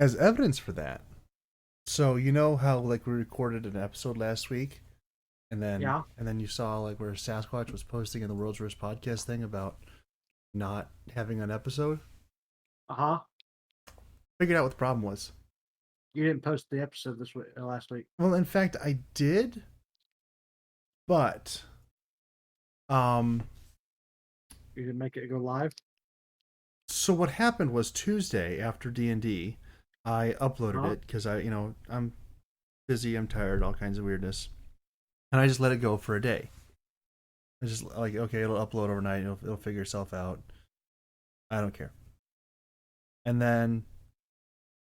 As evidence for that, so you know how like we recorded an episode last week, Yeah. and then you saw like where Sasquatch was posting in the World's Worst Podcast thing about not having an episode. Uh huh. Figured out what the problem was. You didn't post the episode this week, last week. Well, in fact, I did, but um, You didn't make it go live. so what happened was Tuesday after D&D, I uploaded Huh? it because I'm busy, I'm tired, all kinds of weirdness, and I just let it go for a day. I just like okay, it'll upload overnight, it'll figure itself out. I don't care. And then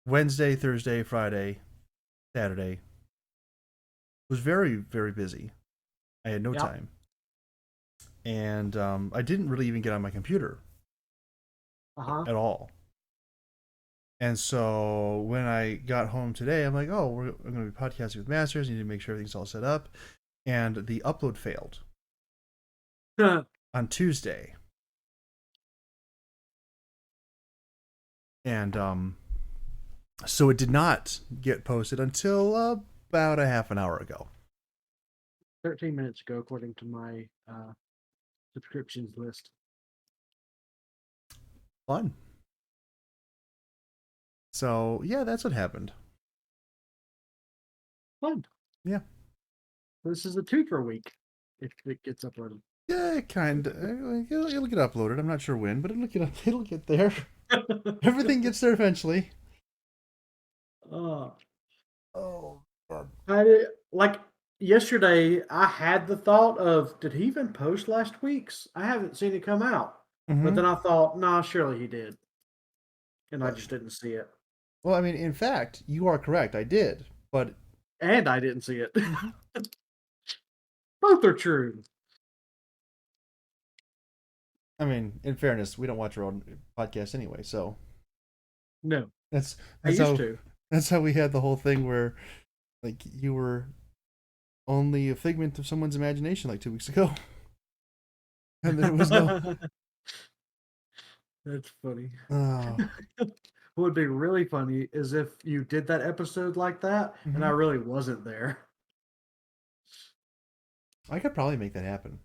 Wednesday, Thursday, Friday, Saturday was very busy. I had no Yep. time, and I didn't really even get on my computer Uh huh. at all. And so when I got home today, I'm like, oh, we're going to be podcasting with Masters. I need to make sure everything's all set up. And the upload failed on Tuesday. And so it did not get posted until about a half an hour ago. 13 minutes ago, according to my subscriptions list. Fun. So yeah, that's what happened. Fun. Yeah. This is a two per week if it gets uploaded. Yeah, kind of. It'll get uploaded. I'm not sure when, but it'll get there. Everything gets there eventually. uh, Oh God. I did, like yesterday. I had the thought of, did he even post last week's? I haven't seen it come out. But Mm-hmm. then I thought, nah, surely he did, and I Well, just didn't see it. well, I mean, in fact, you are correct. I did, but And I didn't see it. mhm. Both are true. I mean, in fairness, we don't watch our own podcast anyway, so No, that's I that's used how to. that's how we had the whole thing where like you were only a figment of someone's imagination like 2 weeks ago, and there was no. That's funny. Oh, What would be really funny is if you did that episode like that and I hmm. really wasn't there. I could probably make that happen.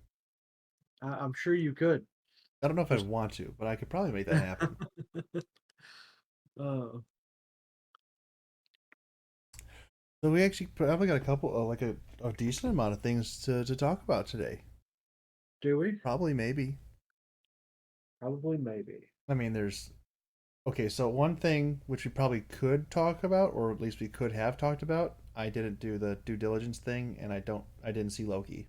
I'm sure you could. I don't know if I'd Just want to, but I could probably make that happen. uh, So we actually probably got a couple, like a decent amount of things to talk about today. do we? Probably, maybe. Probably, maybe. I mean, there's okay. So one thing which we probably could talk about, or at least we could have talked about, I didn't do the due diligence thing, and I didn't see Loki.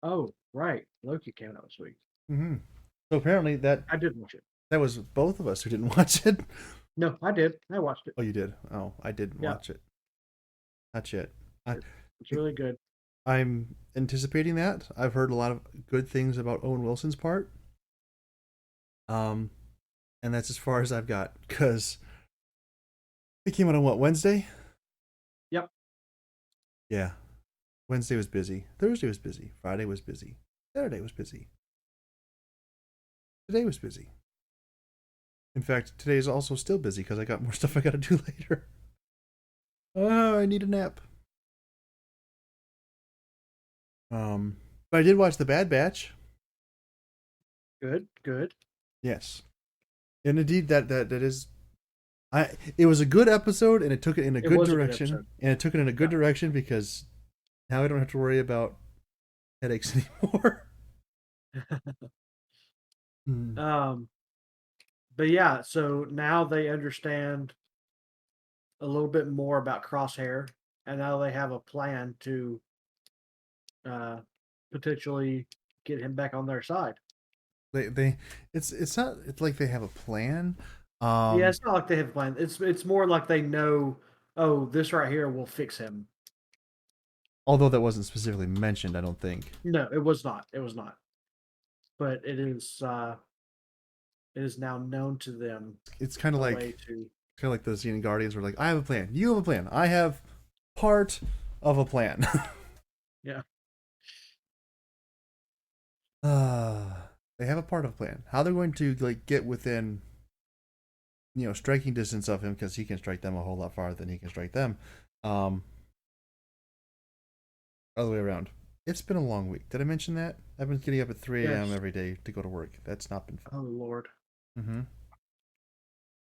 Oh, right. Loki came out this week. Mm-hmm. So apparently I did watch it. that was both of us who didn't watch it. No, I did. I watched it. Oh, you did. Oh, I didn't Yeah, watch it. Not yet. I, it's really good. I'm anticipating that. I've heard a lot of good things about Owen Wilson's part. Um, and that's as far as I've got because it came out on what Wednesday? Yep. Yeah, Wednesday was busy. Thursday was busy. Friday was busy. Saturday was busy. Today was busy. In fact, today is also still busy because I got more stuff I got to do later. Oh, I need a nap. Um, but I did watch The Bad Batch. Good. Good. Yes, and indeed that is. I it was a good episode, and it took it in a It good was a good direction, episode. and it took it in a good Yeah. direction because now I don't have to worry about headaches anymore. Mm. um, but yeah, so now they understand a little bit more about Crosshair, and now they have a plan to uh, potentially get him back on their side. They it's not it's like they have a plan. Yeah, Um, it's not like they have a plan. It's more like they know, oh, this right here will fix him. although that wasn't specifically mentioned, I don't think. No, it was not. It was not. But it is now known to them It's a way to. kind of like the Xenon Guardians were like, I have a plan. You have a plan. I have part of a plan. Yeah. uh, they have a part of a plan. How they're going to like get within striking distance of him because he can strike them a whole lot farther than he can strike them. Um, Other way around. It's been a long week. Did I mention that? I've been getting up at 3 a.m. Yes. every day to go to work. That's not been fun. Oh Lord. Mm-hmm.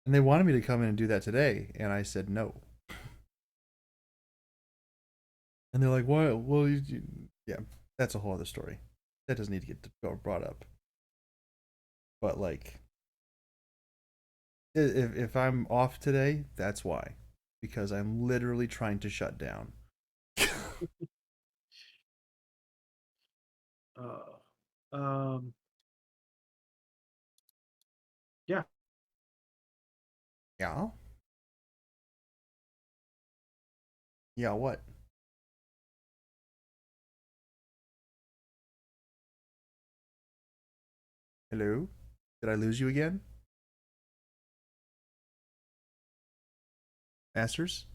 And they wanted me to come in and do that today, and I said no. And they're like, "Why? Well, yeah, that's a whole other story. That doesn't need to get brought up." But like, if I'm off today, that's why, because I'm literally trying to shut down. Uh, um. Yeah. Yeah. Yeah. What? Hello? Did I lose you again? Masters?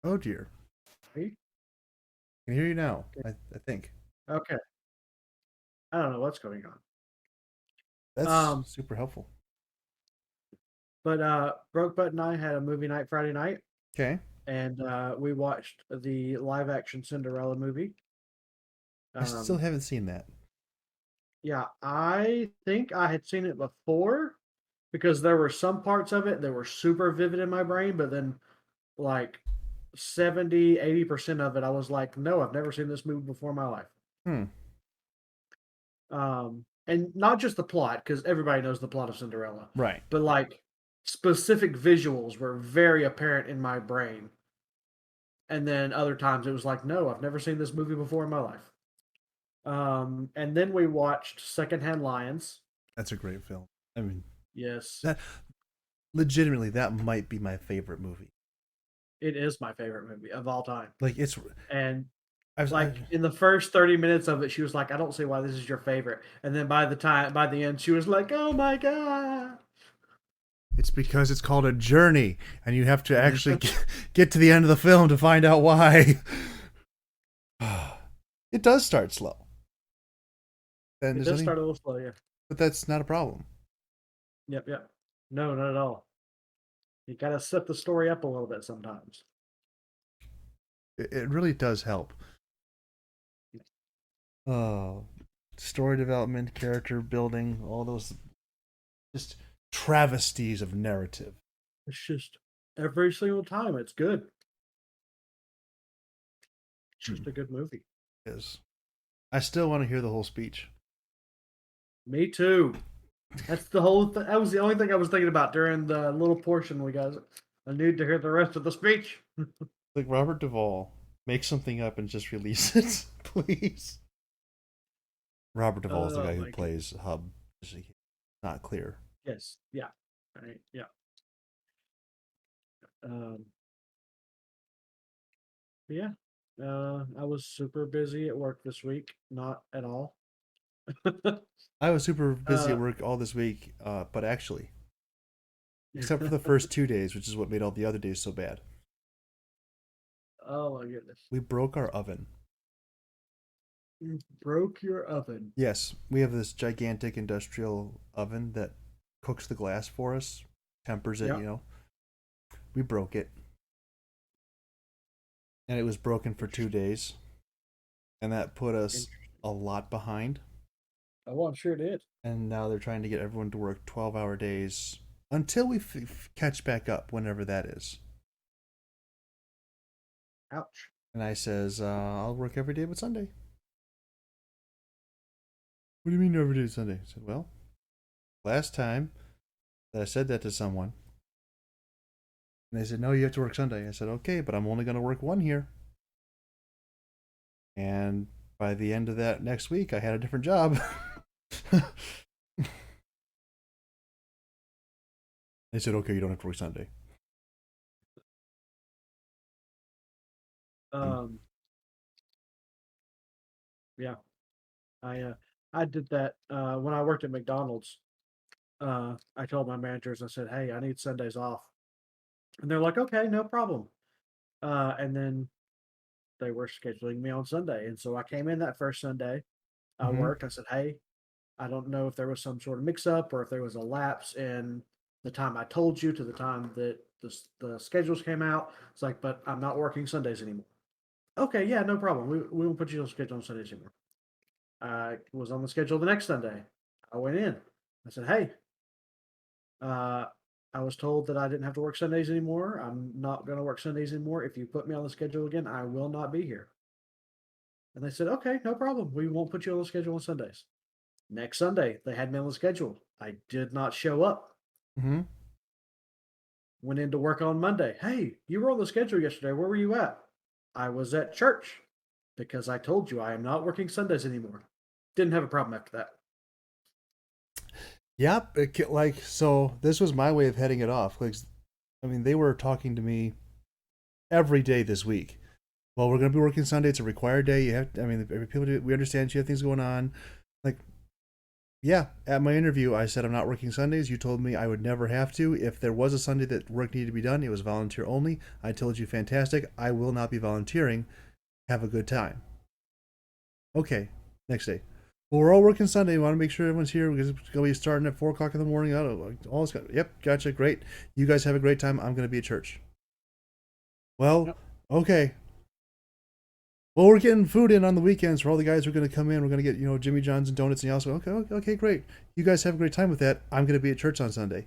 Oh dear. Me? I can hear you now. Okay. I think Okay. I don't know what's going on. that's super helpful. But Brokebutt and I had a movie night Friday night, Okay. and we watched the live action Cinderella movie. I still Um, haven't seen that. yeah, I think I had seen it before because there were some parts of it that were super vivid in my brain, but then like 70-80% of it, I was like, no, I've never seen this movie before in my life. Hmm. And not just the plot, because everybody knows the plot of Cinderella, Right. but like specific visuals were very apparent in my brain. And then other times it was like, no, I've never seen this movie before in my life. And then we watched Secondhand Lions. That's a great film. I mean, Yes, that legitimately that might be my favorite movie. it is my favorite movie of all time. Like it's And I've like in the first 30 minutes of it, she was like, I don't see why this is your favorite. And then by the end, she was like, oh my God. it's because it's called a journey and you have to actually get to the end of the film to find out why. It does start slow. And It there's does nothing start a little slow, yeah. but that's not a problem. Yep, yep. No, not at all. You got to set the story up a little bit sometimes. It really does help. Oh, story development, character building, all those just travesties of narrative. It's just every single time it's good. It's just Hmm. a good movie. Is I still want to hear the whole speech. Me too. That's the whole. That was the only thing I was thinking about during the little portion we got. I need to hear the rest of the speech. Like Robert Duvall, make something up and just release it, please. Robert Duvall is the Oh guy who my god. plays Hub. Not clear. Yes. Yeah. Right. Yeah. Um. Yeah. I was super busy at work this week. Not at all. I was super busy uh. at work all this week, but actually, except for the first 2 days, which is what made all the other days so bad. Oh my goodness. We broke our oven. You broke your oven. Yes, we have this gigantic industrial oven that cooks the glass for us, tempers it, Yeah. We broke it. And it was broken for 2 days. And that put us a lot behind. Oh, I'm sure it did. And now they're trying to get everyone to work 12-hour days until we catch back up, whenever that is. Ouch. And I says, I'll work every day but Sunday. What do you mean every day but Sunday? I said, well, last time that I said that to someone, and they said, no, you have to work Sunday. I said, okay, but I'm only going to work one here. And by the end of that next week, I had a different job. They said, okay, you don't have to work Sunday. Um. Yeah. I did that when I worked at McDonald's. I told my managers, I said, "Hey, I need Sundays off," and they're like, "Okay, no problem." And then they were scheduling me on Sunday, and so I came in that first Sunday. I Mm-hmm. worked. I said, "Hey, I don't know if there was some sort of mix up or if there was a lapse in the time I told you to the time that the schedules came out. It's like, but I'm not working Sundays anymore. Okay, yeah, no problem. We won't put you on schedule on Sundays anymore. I was on the schedule the next Sunday. I went in. I said, hey, uh, I was told that I didn't have to work Sundays anymore. I'm not going to work Sundays anymore. If you put me on the schedule again, I will not be here. And they said, okay, no problem. We won't put you on the schedule on Sundays. Next Sunday, they had me on the schedule. I did not show up. Mm-hmm. Went into work on Monday. Hey, you were on the schedule yesterday. Where were you at? I was at church because I told you I am not working Sundays anymore. Didn't have a problem after that. Yep. Like, so this was my way of heading it off. Like, I mean, they were talking to me every day this week. Well, we're going to be working Sunday. It's a required day. You have, I mean, people do, we understand you have things going on. Like, yeah, at my interview, I said I'm not working Sundays. You told me I would never have to. If there was a Sunday that work needed to be done, it was volunteer only. I told you, fantastic. I will not be volunteering. Have a good time. Okay, next day. Well, we're all working Sunday. We want to make sure everyone's here because it's going to be starting at 4 o'clock in the morning. All this. Yep, gotcha, great. You guys have a great time. I'm going to be at church. Well, Yep. okay. Well, we're getting food in on the weekends for all the guys who are going to come in. We're going to get, Jimmy John's and donuts and also, okay, great. You guys have a great time with that. I'm going to be at church on Sunday.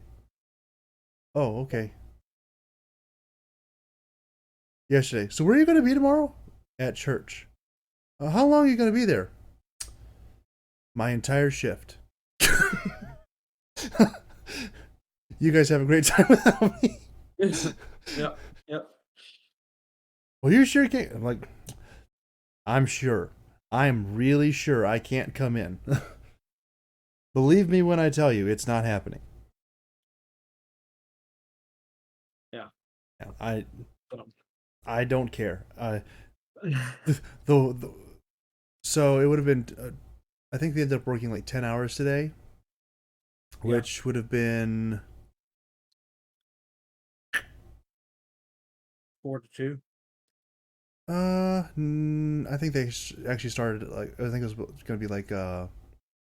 Oh, okay. Yesterday. So where are you going to be tomorrow? At church. How long are you going to be there? My entire shift. You guys have a great time without me. Yep. Yep. Well, you sure can't. I'm like, I'm sure. I'm really sure I can't come in. Believe me when I tell you, it's not happening. Yeah. I don't care. The so it would have been. I think they ended up working like 10 hours today, which would have been 4 to 2. I think they actually started at, like, I think it was going to be like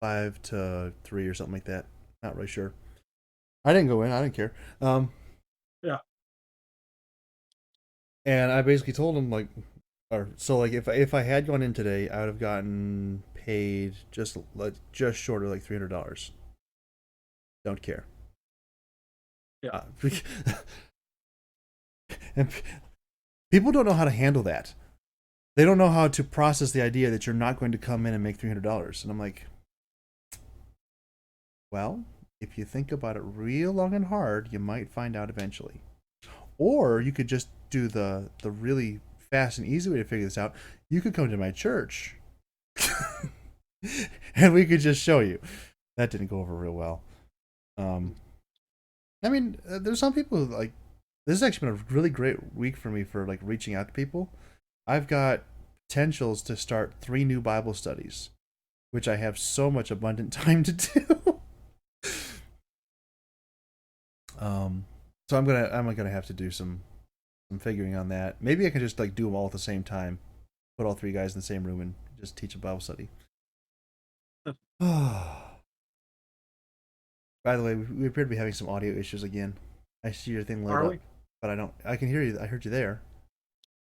5 to 3 or something like that. Not really sure. I didn't go in. I didn't care. Yeah. And I basically told him like, or so like if I had gone in today, I would have gotten paid just short of like $300. Don't care. Yeah. And people don't know how to handle that. They don't know how to process the idea that you're not going to come in and make $300. And I'm like, well, if you think about it real long and hard, you might find out eventually. Or you could just do the really fast and easy way to figure this out. You could come to my church and we could just show you. That didn't go over real well. I mean, there's some people who, like, this has actually been a really great week for me for like reaching out to people. I've got potentials to start 3 new Bible studies, which I have so much abundant time to do. So I'm gonna have to do some figuring on that. Maybe I can just like do them all at the same time, put all 3 guys in the same room and just teach a Bible study. By the way, we appear to be having some audio issues again. I see your thing lit Are up, we? but I don't. I can hear you. I heard you there.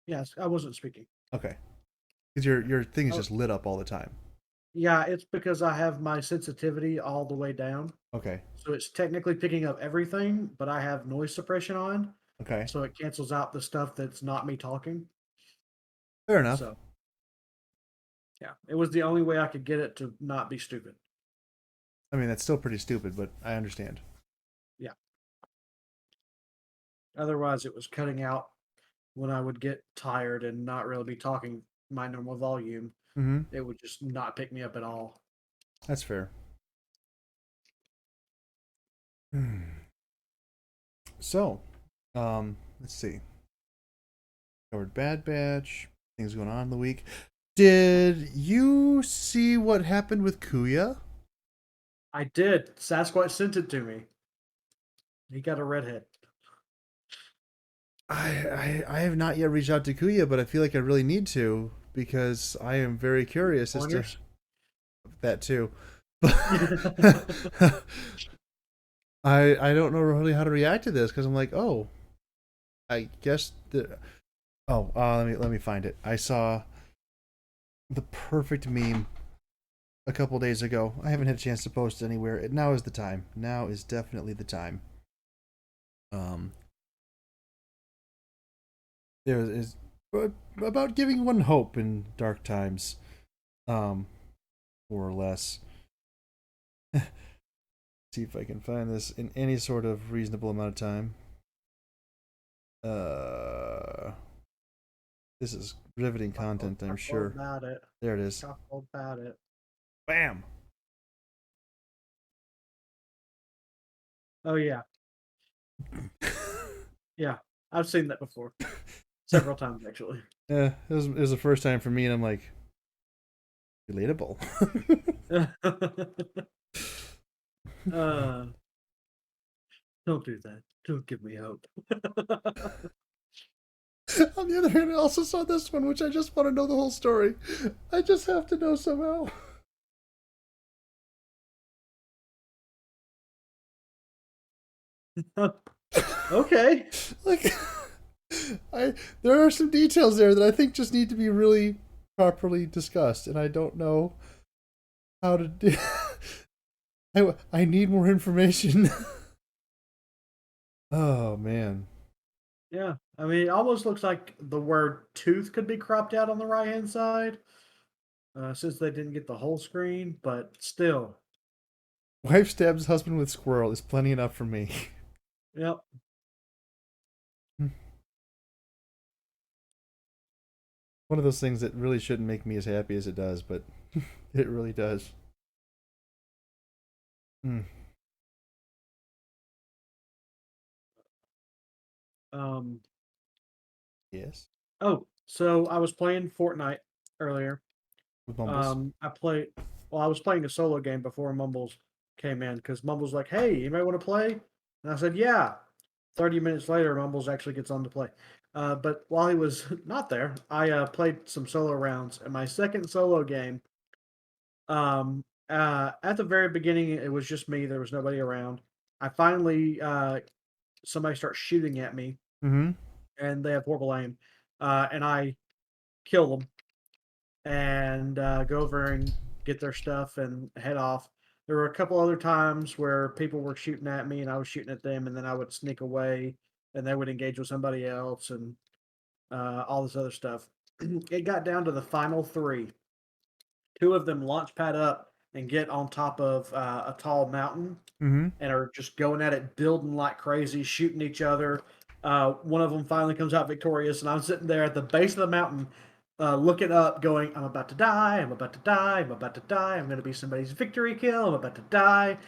Yes, I wasn't speaking. Okay, because your thing is Oh, just lit up all the time. yeah, it's because I have my sensitivity all the way down. Okay. So it's technically picking up everything, but I have noise suppression on. Okay. So it cancels out the stuff that's not me talking. Fair enough. So, yeah, it was the only way I could get it to not be stupid. I mean, that's still pretty stupid, but I understand. Yeah. Otherwise, it was cutting out when I would get tired and not really be talking my normal volume. Mm-hmm. It would just not pick me up at all. That's fair. So, let's see. Covered Bad Batch. Things going on in the week. Did you see what happened with Kuya? I did. Sasquatch sent it to me. He got a redhead. I have not yet reached out to Kuya, but I feel like I really need to because I am very curious as to Pointers? that too. I don't know really how to react to this because I'm like, oh, I guess the let me find it. I saw the perfect meme a couple days ago. I haven't had a chance to post anywhere. Now is the time. Now is definitely the time. Um, there is about giving one hope in dark times, um, more or less. See if I can find this in any sort of reasonable amount of time. Uh, this is riveting content, I'm Talk all sure. about it. There it is. Talk all about it. Bam. Oh yeah, yeah. I've seen that before several times actually. Yeah, it was the first time for me, and I'm like, relatable. uh, don't do that. Don't give me hope. On the other hand, I also saw this one, which I just want to know the whole story. I just have to know somehow. Okay. Like, I there are some details there that I think just need to be really properly discussed, and I don't know how to do. I need more information. Oh man. Yeah. I mean, it almost looks like the word tooth could be cropped out on the right hand side, since they didn't get the whole screen, but still. Wife stabs husband with squirrel is plenty enough for me. Yep. One of those things that really shouldn't make me as happy as it does, but it really does. Mm. Um, Yes. oh, so I was playing Fortnite earlier. With Mumbles. I played, well, I was playing a solo game before Mumbles came in because Mumbles like, hey, you might want to play? And I said, yeah. 30 minutes later, Mumbles actually gets on to play. But while he was not there, I played some solo rounds. And my second solo game, at the very beginning, it was just me. There was nobody around. I finally, somebody starts shooting at me, Mm-hmm. and they have horrible aim. And I kill them and go over and get their stuff and head off. There were a couple other times where people were shooting at me and I was shooting at them, and then I would sneak away and they would engage with somebody else and all this other stuff. It got down to the final three. Two of them launch pad up and get on top of a tall mountain Mm-hmm. and are just going at it, building like crazy, shooting each other. One of them finally comes out victorious, and I'm sitting there at the base of the mountain, looking up, going, "I'm about to die. I'm about to die. I'm about to die. I'm going to be somebody's victory kill. I'm about to die."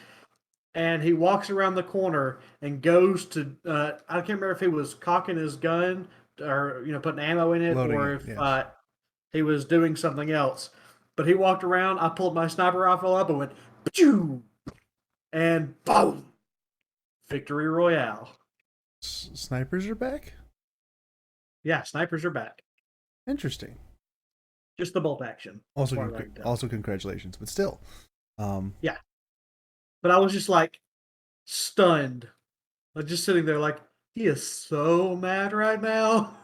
And he walks around the corner and goes to. I can't remember if he was cocking his gun or putting ammo in it, Loading or it, if yes. he was doing something else. But he walked around. I pulled my sniper rifle up and went, "Pachoo!" and boom, victory royale. Snipers are back? Yeah, snipers are back. Interesting. Just the bolt action, as Also, far as I can tell. also congratulations, but still. Yeah, but I was just like stunned, like just sitting there, like he is so mad right now.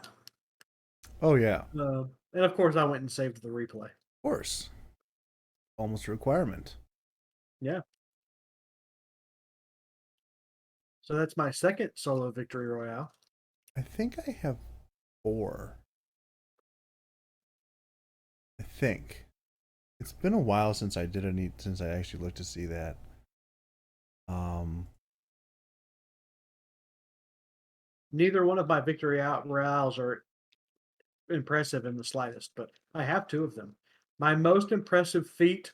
Oh yeah, of And of course, I went and saved the replay. course. Almost a requirement. Yeah, so that's my second solo victory royale. I think I have 4. I think. It's been a while since I did any since I actually looked to see that. Um Neither one of my victory out royales are impressive in the slightest, but I have two of them. My most impressive feat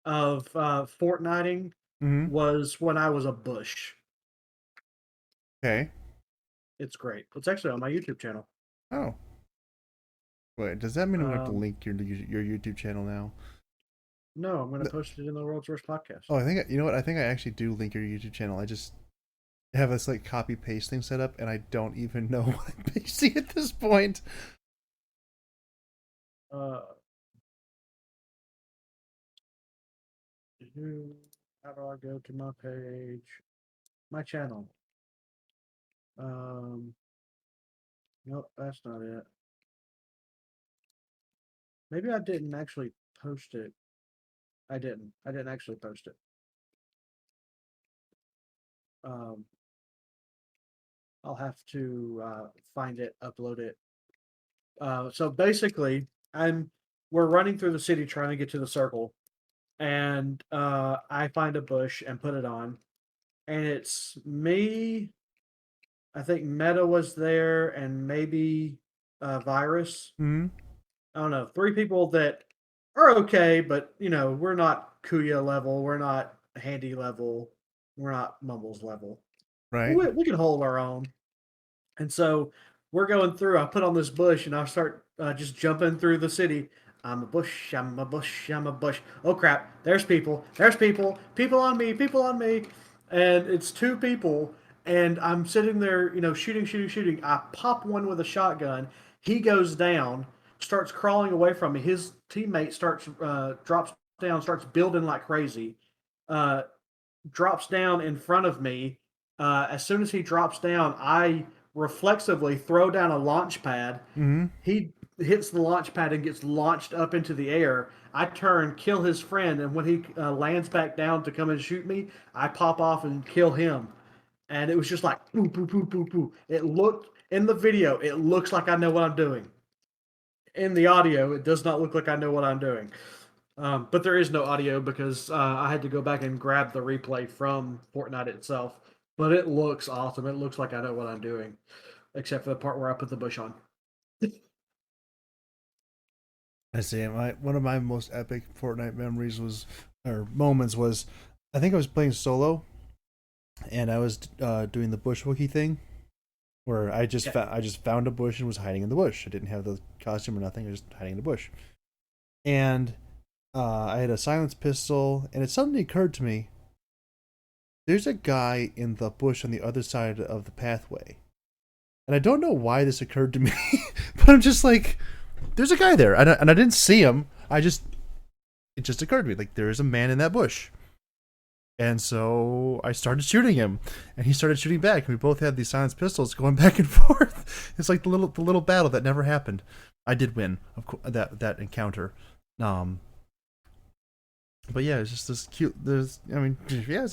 of Fortniting mm-hmm. was when I was a bush. Okay. It's great. It's actually on my YouTube channel. Oh. Wait, does that mean I'm gonna have to Um, link your YouTube channel now? no, I'm going to post it in the World's Worst Podcast. Oh, I think you know what? I think I actually do link your YouTube channel. I just have this like copy paste thing set up, and I don't even know what I'm pasting at this point. Uh, How do I go to my page? My channel. Um, nope, that's not it. Maybe I didn't actually post it. I didn't. I didn't actually post it. Um, I'll have to find it, upload it. So basically, we're running through the city trying to get to the circle, and I find a bush and put it on, and it's me. I think Meta was there, and maybe Virus. Hmm. I don't know, three people that are okay, but we're not Kuya level, we're not Handy level, we're not Mumbles level. Right. We can hold our own. And so we're going through. I put on this bush and I start just jumping through the city. I'm a bush. I'm a bush. I'm a bush. Oh crap! There's people. There's people. People on me. People on me. And it's two people. And I'm sitting there, shooting, shooting, shooting. I pop one with a shotgun. He goes down, starts crawling away from me. His teammate drops down, starts building like crazy. Uh, Drops down in front of me. As soon as he drops down, I reflexively throw down a launch pad. Hmm. He hits the launch pad and gets launched up into the air. I turn, kill his friend, and when he lands back down to come and shoot me, I pop off and kill him. And it was just like boo, boo, boo, boo, boo. It looked in the video, it looks like I know what I'm doing. In the audio, it does not look like I know what I'm doing. But there is no audio because I had to go back and grab the replay from Fortnite itself. But it looks awesome. It looks like I know what I'm doing, except for the part where I put the bush on. I see. One of my most epic Fortnite memories was, or moments was, I think I was playing solo, and I was doing the bush wookie thing, where Yeah. I just found a bush and was hiding in the bush. I didn't have the costume or nothing. I was just hiding in the bush, and I had a silenced pistol, and it suddenly occurred to me, there's a guy in the bush on the other side of the pathway, and I don't know why this occurred to me, but I'm just like, there's a guy there, and I didn't see him. It just occurred to me, like, there is a man in that bush. And so I started shooting him, and he started shooting back, and we both had these silenced pistols going back and forth. It's like the little battle that never happened. I did win, of course, that encounter. Um, but yeah, it's just this cute. It's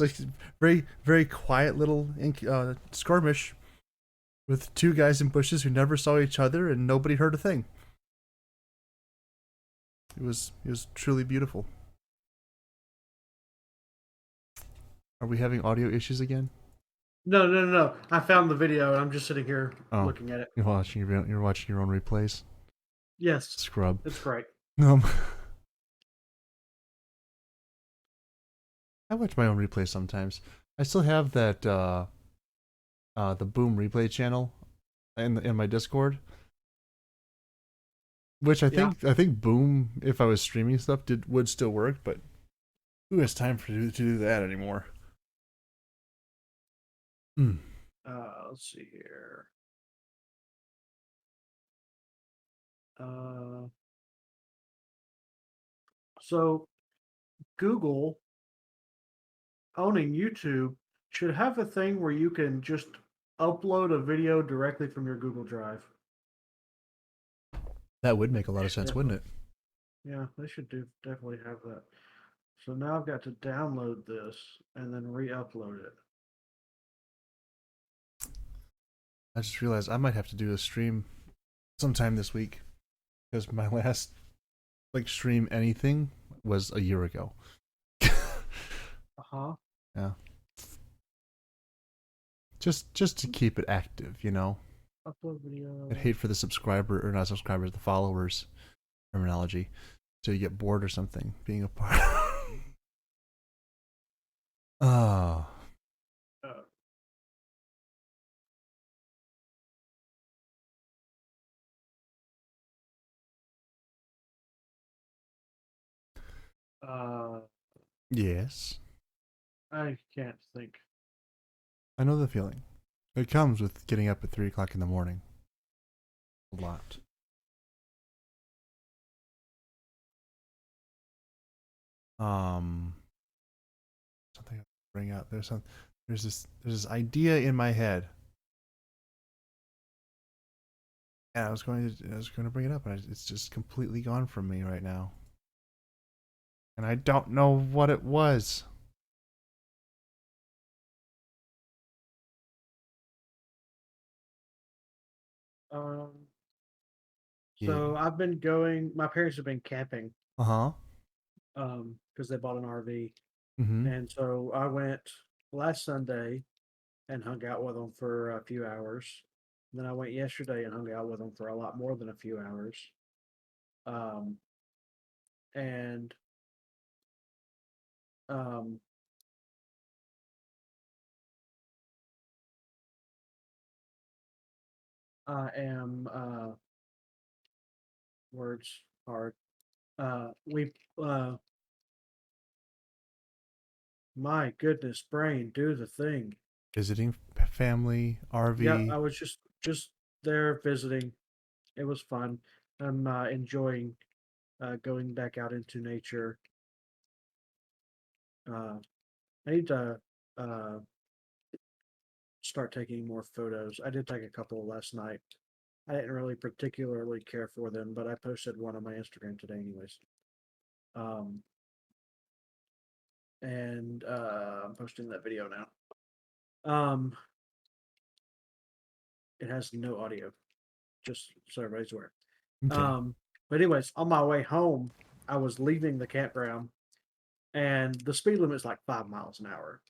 like very very quiet little skirmish with two guys in bushes who never saw each other, and nobody heard a thing. It was truly beautiful. Are we having audio issues again? No, no, no, no. I found the video and I'm just sitting here Oh, looking at it. you're watching your own replays. Yes, Scrub. it's great. Um, I watch my own replays sometimes. I still have that the Boom replay channel in my Discord, which Yeah. I think Boom, if I was streaming stuff, would still work, but who has time to do that anymore? Mm. Let's see here. Uh, so Google owning YouTube should have a thing where you can just upload a video directly from your Google Drive. That would make a lot of sense, wouldn't Definitely. it? Yeah, they should definitely have that. So now I've got to download this and then re-upload it. I just realized I might have to do a stream sometime this week because my last like stream anything was a year ago. Uh-huh. Yeah. Just to keep it active, you know. Upload video. I'd hate for the subscriber or not subscribers, the followers terminology, to get bored or something being a part. Oh, Uh, uh, yes. I can't think. I know the feeling. It comes with getting up at 3 o'clock in the morning. A lot. Um, bring up. There's this idea in my head, and I was going to bring it up, and it's just completely gone from me right now, and I don't know what it was. Um, Yeah. so I've been going. My parents have been camping, Uh huh. because they bought an RV, Mm-hmm. and so I went last Sunday and hung out with them for a few hours. Then I went yesterday and hung out with them for a lot more than a few hours. Um, and um, I am words hard. We My goodness, brain, do the thing. Visiting family, Yeah, RV. I was just there visiting. It was fun. I'm enjoying going back out into nature. Uh, I need to uh, start taking more photos. I did take a couple last night. I didn't really particularly care for them, but I posted one on my Instagram today, anyways. Um, and I'm posting that video now. Um, it has no audio, just so everybody's aware. Okay. But anyways, on my way home, I was leaving the campground, and the speed limit is like 5 miles an hour.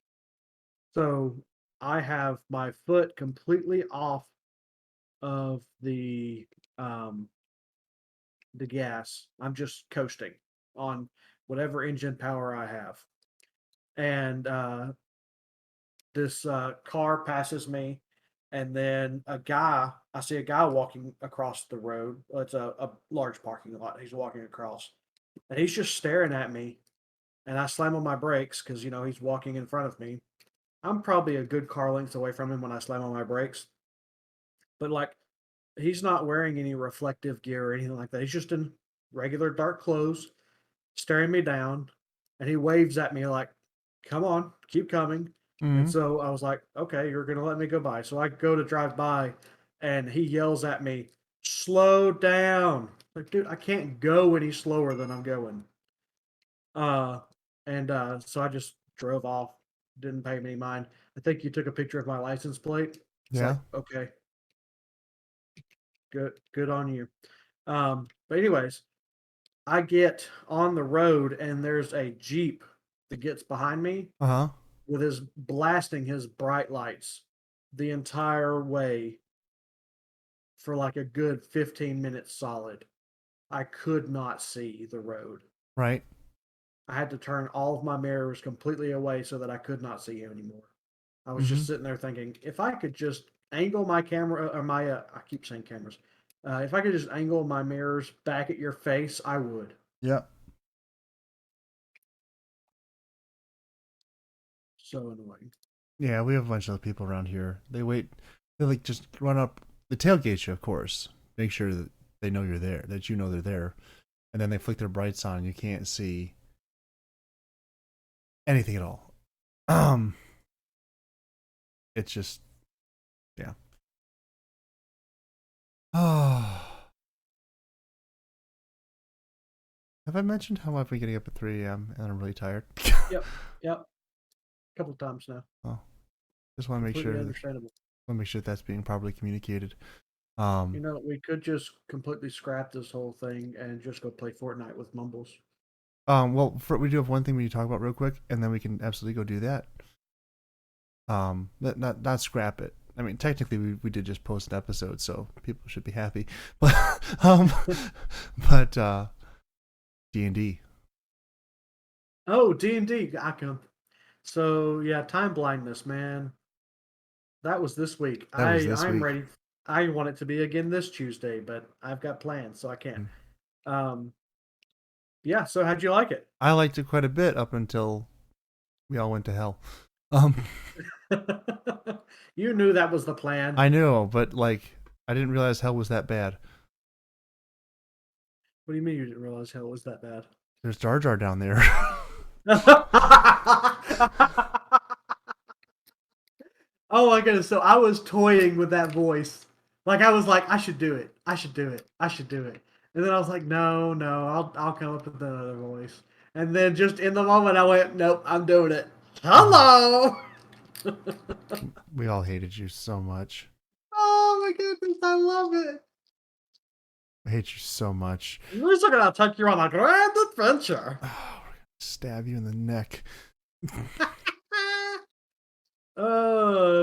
So I have my foot completely off of um, the gas. I'm just coasting on whatever engine power I have, and this car passes me, and then I see a guy walking across the road. Well, it's a large parking lot. He's walking across, and he's just staring at me. And I slam on my brakes because he's walking in front of me. I'm probably a good car length away from him when I slam on my brakes, but like he's not wearing any reflective gear or anything like that. He's just in regular dark clothes, staring me down, and he waves at me like, "Come on, keep coming." And Mm-hmm. so I was like, "Okay, you're gonna let me go by." So I go to drive by, and he yells at me, "Slow down!" Like, dude, I can't go any slower than I'm going. Uh, and so I just drove off. Didn't pay him any mind. I think you took a picture of my license plate. It's like, Yeah. okay, good on you. But anyways, I get on the road and there's a Jeep that gets behind me Uh huh. with his blasting his bright lights the entire way for like a good 15 minutes solid. I could not see the road. Right. I had to turn all of my mirrors completely away so that I could not see him anymore. I was Mm-hmm. just sitting there thinking, if I could just angle my camera or my, I keep saying cameras, if I could just angle my mirrors back at your face, I would. Yep. So annoying. Yeah, we have a bunch of people around here. They wait. They like just run up the tailgate you, of course. Make sure that they know you're there, that you know they're there, and then they flick their brights on. And you can't see anything at all. Um, it's just yeah. Oh, have I mentioned how I've been getting up at 3 a.m. and I'm really tired? Yep, yep. A couple times now. Oh, just want to make Completely sure that understandable. that's being properly communicated. We could just completely scrap this whole thing and just go play Fortnite with Mumbles. Well, we do have one thing we need to talk about real quick, and then we can absolutely go do that. Not scrap it. I mean, technically, we did just post an episode, so people should be happy. But um, but D&D. Oh, D&D. I come. So yeah, time blindness, man. That was this week. That was this I'm week. ready. I want it to be again this Tuesday, but I've got plans, so I can't. Mm. Um, yeah. So how'd you like it? I liked it quite a bit up until we all went to hell. Um, You knew that was the plan. I know, but like, I didn't realize hell was that bad. What do you mean you didn't realize hell was that bad? There's Jar Jar down there. Oh my goodness! So I was toying with that voice. Like I was like, I should do it. I should do it. I should do it. And then I was like, no, no, I'll come up with another voice. And then just in the moment, I went, nope, I'm doing it. Hello. We all hated you so much. Oh my goodness, I love it. I hate you so much. At least I'm gonna take you on a grand adventure. Oh, we're gonna stab you in the neck.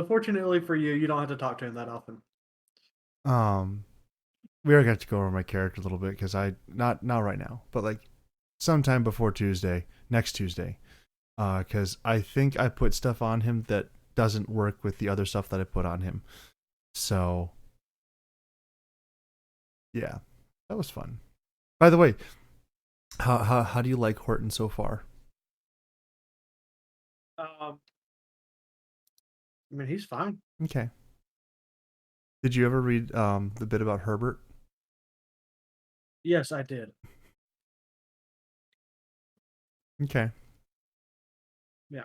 Fortunately for you, you don't have to talk to him that often. um, we are going to go over my character a little bit because I not right now, but like sometime before Tuesday, next Tuesday, because I think I put stuff on him that doesn't work with the other stuff that I put on him. So yeah, that was fun. By the way, how do you like Horton so far? I mean, he's fine. Okay. Did you ever read the bit about Herbert? Yes, I did. Okay. Yeah.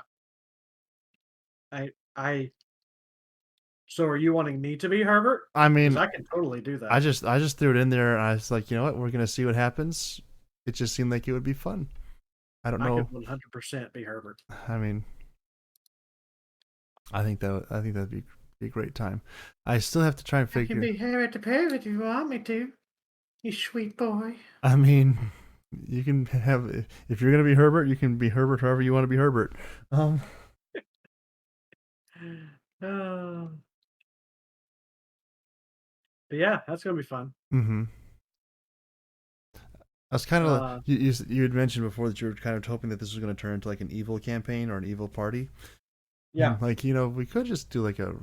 I. So, are you wanting me to be Herbert? I Because mean, I can totally do I that. just I just threw it in there and I was like, you know what, we're gonna see what happens. It just seemed like it would be fun. I don't I could know. 100% be Herbert. I mean, I think that'd be a great time. I still have to try and I can figure. be Herbert the Parrot if you want me to. You sweet boy. I mean, you can have if you're gonna be Herbert, you can be Herbert however you want to be Herbert. Um, Oh, but yeah, that's gonna be fun. mm-hmm. I was kind of Uh, you had mentioned before that you were kind of hoping that this was going to turn into like an evil campaign or an evil party, yeah, and like we could just do like a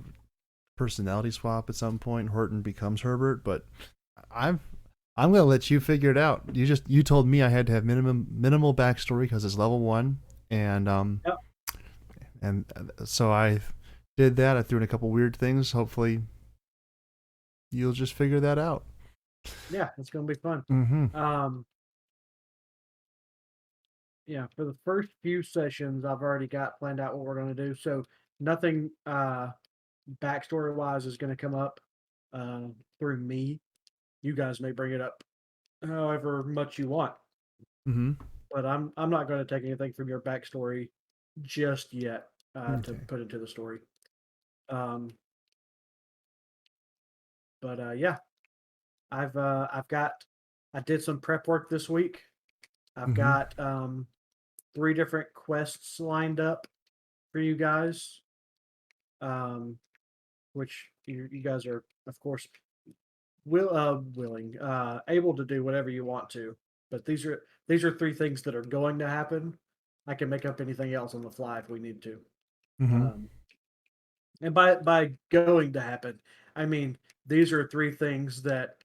personality swap at some point. Horton becomes Herbert, but I'm I'm gonna let you figure it out. You told me I had to have minimal backstory because it's level one, and yeah, and so I did that. I threw in a couple weird things. Hopefully, you'll just figure that out. yeah, it's gonna be fun. Mm-hmm. Um, yeah, for the first few sessions, I've already got planned out what we're gonna do. So nothing backstory wise is gonna come up uh, through me. You guys may bring it up however much you want, Mm-hmm. but I'm not going to take anything from your backstory just yet to Okay. put into the story. Um, but yeah, I've got I did some prep work this week. I've Mm-hmm. got 3 different quests lined up for you guys, um, which you guys are of course willing able to do whatever you want to. But these are 3 things that are going to happen. I can make up anything else on the fly if we need to. Mm-hmm. Um, and by going to happen, I mean these are 3 things that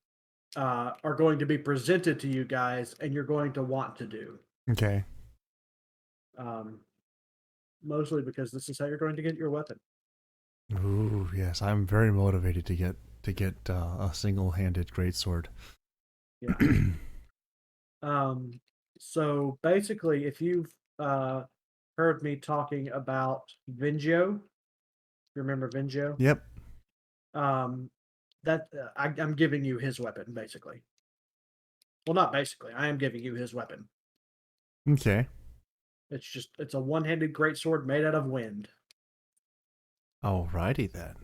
are going to be presented to you guys, and you're going to want to do. Okay. Um, Mostly because this is how you're going to get your weapon. Ooh, yes, I'm very motivated to get a single-handed greatsword. Yeah. Um, so basically, if you've heard me talking about Vingio, you remember Vingio? Yep. Um, that I'm giving you his weapon, basically. Well, not basically. I am giving you his weapon. Okay. It's a one-handed greatsword made out of wind, Alrighty then.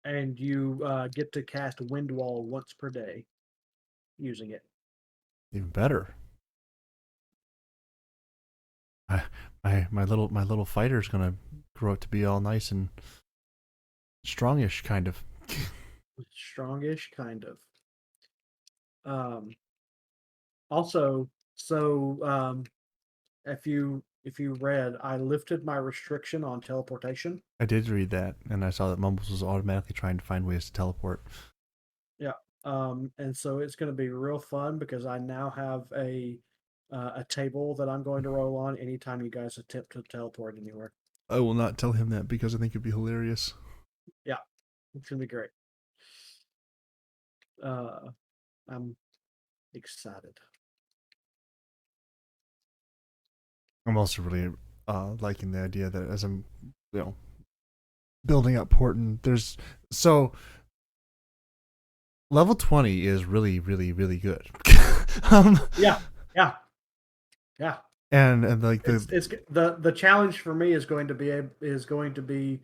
and you get to cast Wind Wall once per day using it. Even better. I, my little fighter's gonna grow up to be all nice and strongish, kind of. Strongish, kind of. Um, Also, so if you read, I lifted my restriction on teleportation. I did read that, and I saw that Mumbles was automatically trying to find ways to teleport. Yeah. And so it's going to be real fun because I now have a table that I'm going to roll on anytime you guys attempt to teleport anywhere. I will not tell him that because I think it'd be hilarious. Yeah, it's going to be great. Uh, I'm excited. I'm also really liking the idea that as I'm, you know, building up Porton. There's so level 20 is really, really, really good. um, Yeah, yeah, yeah. and like It's the challenge for me is going to be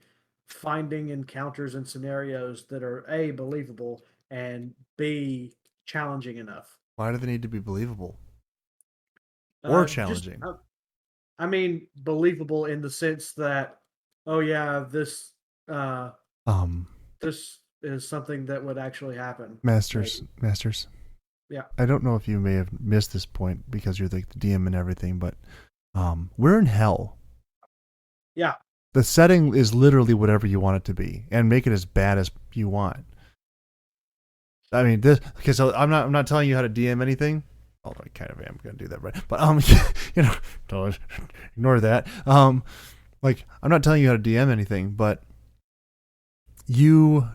finding encounters and scenarios that are A, believable, and B, challenging enough. why do they need to be believable or Just challenging? I mean, believable in the sense that, oh yeah, uh, Um, this is something that would actually happen. masters, Maybe, masters. yeah, I don't know if you may have missed this point because you're like the DM and everything, but we're in hell. yeah, The setting is literally whatever you want it to be, and make it as bad as you want. I mean, this. Okay, so I'm not telling you how to DM anything. Although I kind of am going to do that, right? But you know, don't ignore that. Like I'm not telling you how to DM anything, but you,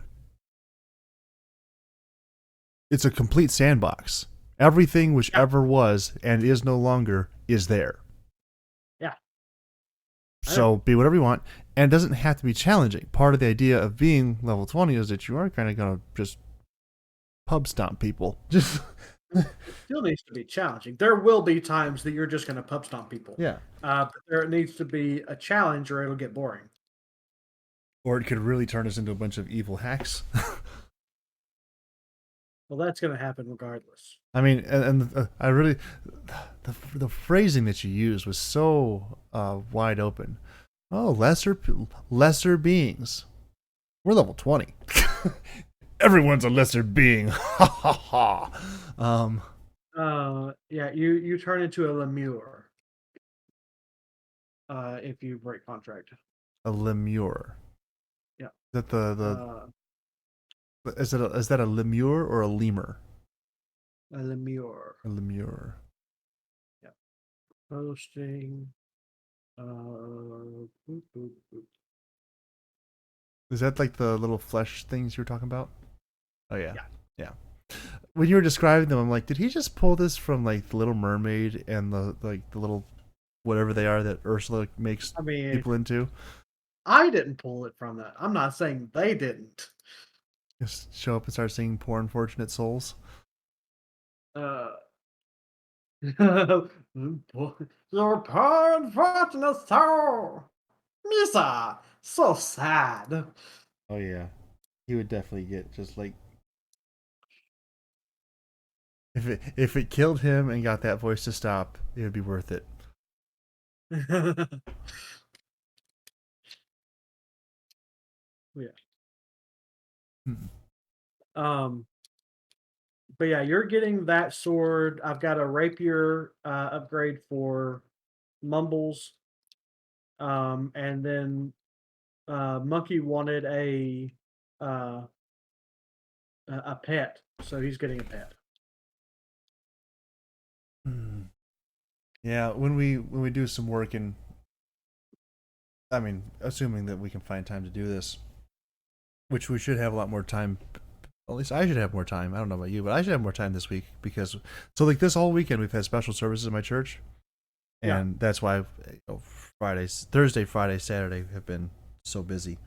it's a complete sandbox. Everything which yeah, ever was and is no longer is there. yeah. I know. So be whatever you want, and it doesn't have to be challenging. Part of the idea of being level 20 is that you are kind of going to just pub stomp people. Just It still needs to be challenging. There will be times that you're just going to pub stomp people, yeah. but there needs to be a challenge, or it'll get boring. Or it could really turn us into a bunch of evil hacks. Well, that's going to happen regardless. I mean, and I really, the phrasing that you used was so wide open. Oh, lesser beings. We're level 20. Everyone's a lesser being. Ha ha ha. Yeah, you turn into a lemure if you break contract. A lemure. Yeah. Is that Uh, is that a lemure or a lemur? a lemure. A lemure. Yeah. Posting. Boop, boop, boop. Is that like the little flesh things you were talking about? Oh yeah, Yeah. yeah. When you were describing them, I'm like, did he just pull this from like the Little Mermaid and the little whatever they are that Ursula makes I mean, people into? I didn't pull it from that. I'm not saying they didn't. Just show up and start singing "Poor Unfortunate Souls." Uh, your poor unfortunate soul, Misa, so sad. Oh yeah, he would definitely get just like if it killed him and got that voice to stop, it would be worth it. Yeah. Hmm. But yeah, you're getting that sword. I've got a rapier upgrade for Mumbles. And then Monkey wanted uh, a pet, so he's getting a pet. Hmm. Yeah, when we do some work and I mean, assuming that we can find time to do this, which we should have a lot more time. At least I should have more time. I don't know about you, but I should have more time this week because so like this whole weekend we've had special services in my church, Yeah. and that's why Fridays, Thursday, Friday, Saturday have been so busy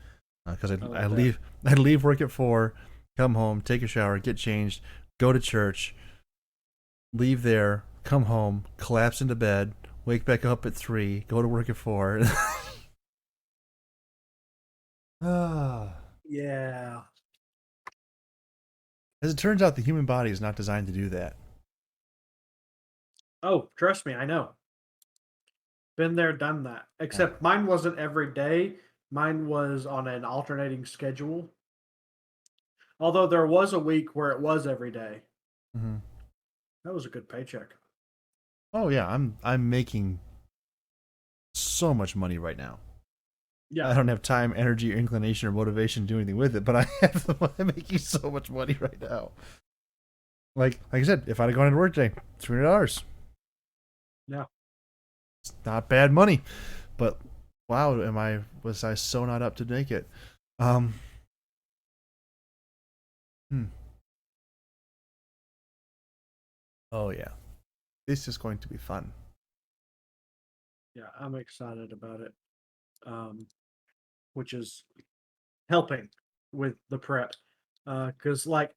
because I That. leave work at 4, come home, take a shower, get changed, go to church, leave there, come home, collapse into bed, wake back up at 3, go to work at 4. Ah. Yeah. As it turns out, the human body is not designed to do that. Oh, trust me, I know. Been there, done that. Yeah. Except mine wasn't every day. Mine was on an alternating schedule. Although there was a week where it was every day. Mm-hmm. That was a good paycheck. Oh yeah, I'm making so much money right now. Yeah. I don't have time, energy, or inclination, or motivation to do anything with it, but I'm making so much money right now. Like I said, if I'd have gone into work today, $300. Yeah. It's not bad money, but wow, was I so not up to make it? Um, hmm. Oh yeah, this is going to be fun. Yeah. I'm excited about it. Which is helping with the prep. Because like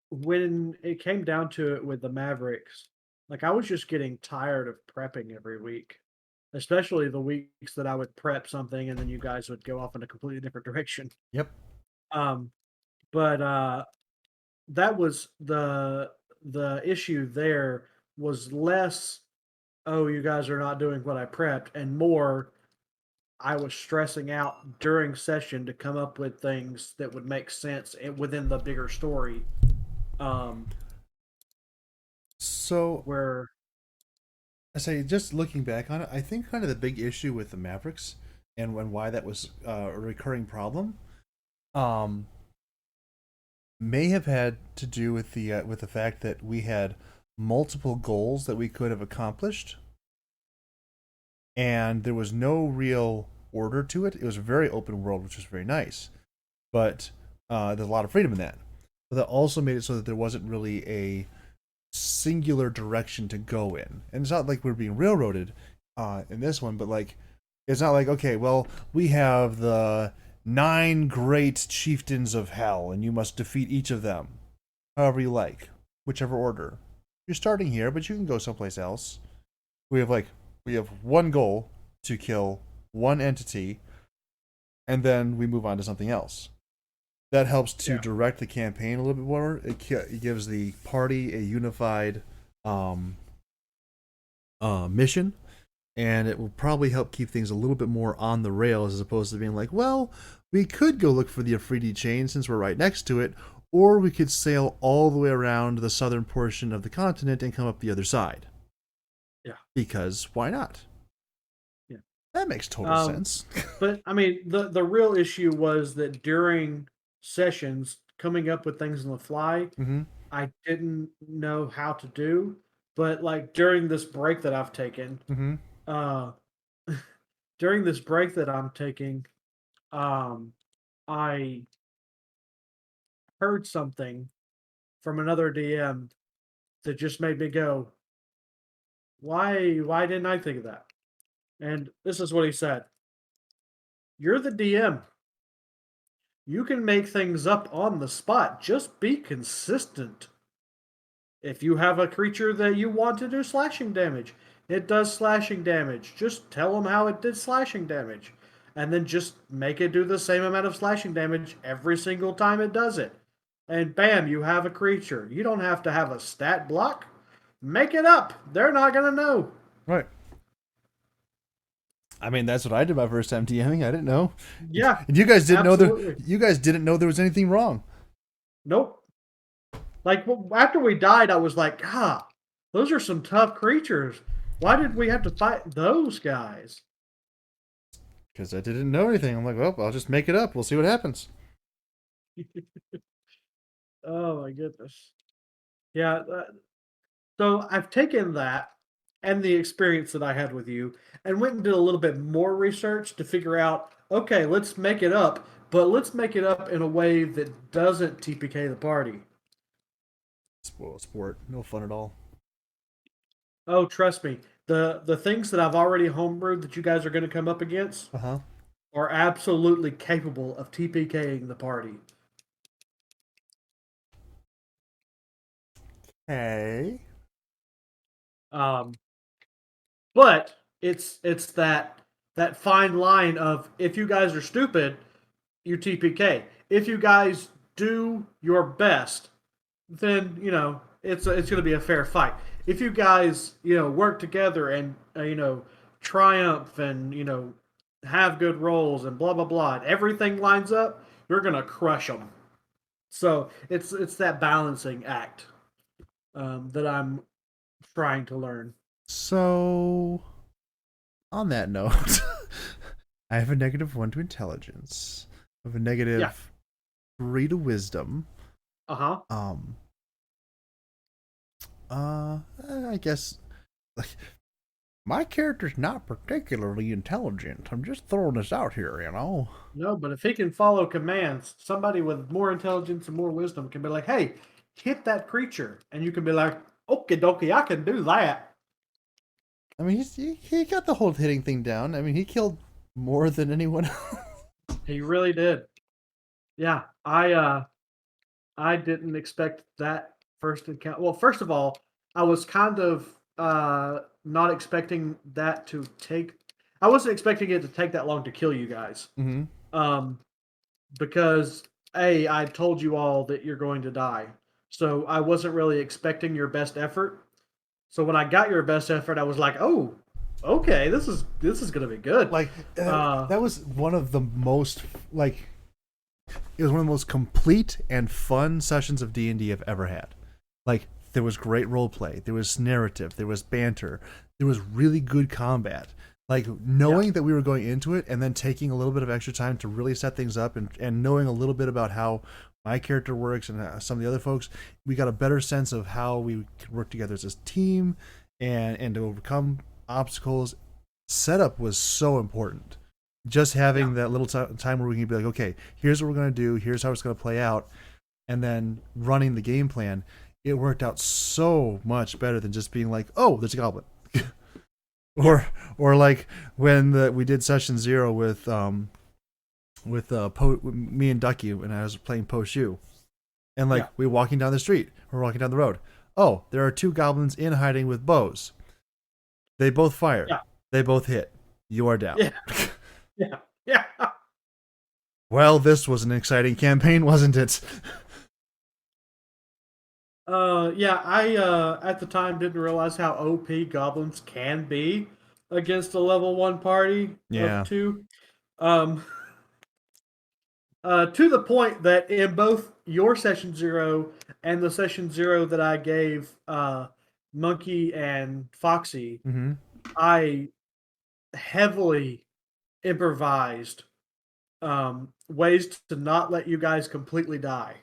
when it came down to it with the Mavericks, like I was just getting tired of prepping every week, especially the weeks that I would prep something and then you guys would go off in a completely different direction. Yep. Um, but that was the issue. There was less, oh, you guys are not doing what I prepped, and more, I was stressing out during session to come up with things that would make sense within the bigger story. Um, So where I say, just looking back on it, I think kind of the big issue with the Mavericks and why that was a recurring problem, um, may have had to do with the fact that we had multiple goals that we could have accomplished, and there was no real order to it. It was a very open world, which was very nice, but there's a lot of freedom in that. But that also made it so that there wasn't really a singular direction to go in. And it's not like we're being railroaded in this one, but like it's not like, okay, well, we have the 9 great chieftains of hell and you must defeat each of them however you like, whichever order. You're starting here, but you can go someplace else. We have one goal to kill one entity, and then we move on to something else. That helps to yeah, direct the campaign a little bit more. It gives the party a unified um, mission, and it will probably help keep things a little bit more on the rails as opposed to being like, well, we could go look for the Afridi chain since we're right next to it, or we could sail all the way around the southern portion of the continent and come up the other side. yeah, Because why not? yeah. That makes total sense. But I mean, the real issue was that during sessions, coming up with things on the fly, Mm-hmm. I didn't know how to do. But like during this break that I've taken, Mm-hmm. uh, during this break that I'm taking, um, I heard something from another DM that just made me go, why didn't I think of that? And this is what he said. You're the DM. You can make things up on the spot. Just be consistent. If you have a creature that you want to do slashing damage, it does slashing damage. Just tell them how it did slashing damage. And then just make it do the same amount of slashing damage every single time it does it. And bam, you have a creature. You don't have to have a stat block. Make it up. They're not going to know. Right. I mean, that's what I did my first time DMing. I didn't know. Yeah, And you guys didn't know absolutely. there was anything wrong. Nope. Like after we died, I was like, ah, those are some tough creatures. Why did we have to fight those guys? Because I didn't know anything. I'm like, well, I'll just make it up. We'll see what happens. Oh my goodness. Yeah. So I've taken that and the experience that I had with you and went and did a little bit more research to figure out, okay, let's make it up, but let's make it up in a way that doesn't TPK the party. Spoil sport. No fun at all. Oh, trust me. The things that I've already homebrewed that you guys are going to come up against Uh huh. are absolutely capable of TPKing the party. Hey. Um, but it's that fine line of if you guys are stupid, you TPK. If you guys do your best, then it's going to be a fair fight. If you guys work together and triumph and have good rolls and blah blah blah, and everything lines up, you're going to crush them. So it's that balancing act that I'm trying to learn. So, on that note, I have a -1 to intelligence. I have a Yeah. -3 to wisdom. Uh huh. Um. I guess like my character's not particularly intelligent. I'm just throwing this out here, you know. No, but if he can follow commands, somebody with more intelligence and more wisdom can be like, "Hey, hit that creature," and you can be like, "Okie dokie, I can do that." I mean, he got the whole hitting thing down. I mean, he killed more than anyone else. He really did. Yeah, I didn't expect that first encounter. Well, first of all, I was kind of not expecting that to take. I wasn't expecting it to take that long to kill you guys. Mm-hmm. Um, because I told you all that you're going to die, so I wasn't really expecting your best effort. So when I got your best effort, I was like, oh, okay, this is gonna be good. Like Uh, that was one of the most like it was one of the most complete and fun sessions of D&D I've ever had. Like there was great role play, there was narrative, there was banter, there was really good combat. Like knowing yeah, that we were going into it and then taking a little bit of extra time to really set things up and knowing a little bit about how my character works and some of the other folks, we got a better sense of how we could work together as a team and to overcome obstacles. Setup was so important. Just yeah. having that little time where we can be like, okay, here's what we're going to do, here's how it's going to play out, and then running the game plan, it worked out so much better than just being like, oh, there's a goblin. Yeah. or like when we did session 0 with me and Ducky when I was playing Poshu, and like Yeah. we're walking down the street, we're walking down the road. Oh, there are two goblins in hiding with bows. They both fire. Yeah. They both hit. You are down. Yeah. Yeah. Yeah. Well, this was an exciting campaign, wasn't it? Yeah, I at the time didn't realize how OP goblins can be against a level 1 party of Yeah. 2. Um to the point that in both your session 0 and the session 0 that I gave Monkey and Foxy, Mm-hmm. I heavily improvised ways to not let you guys completely die.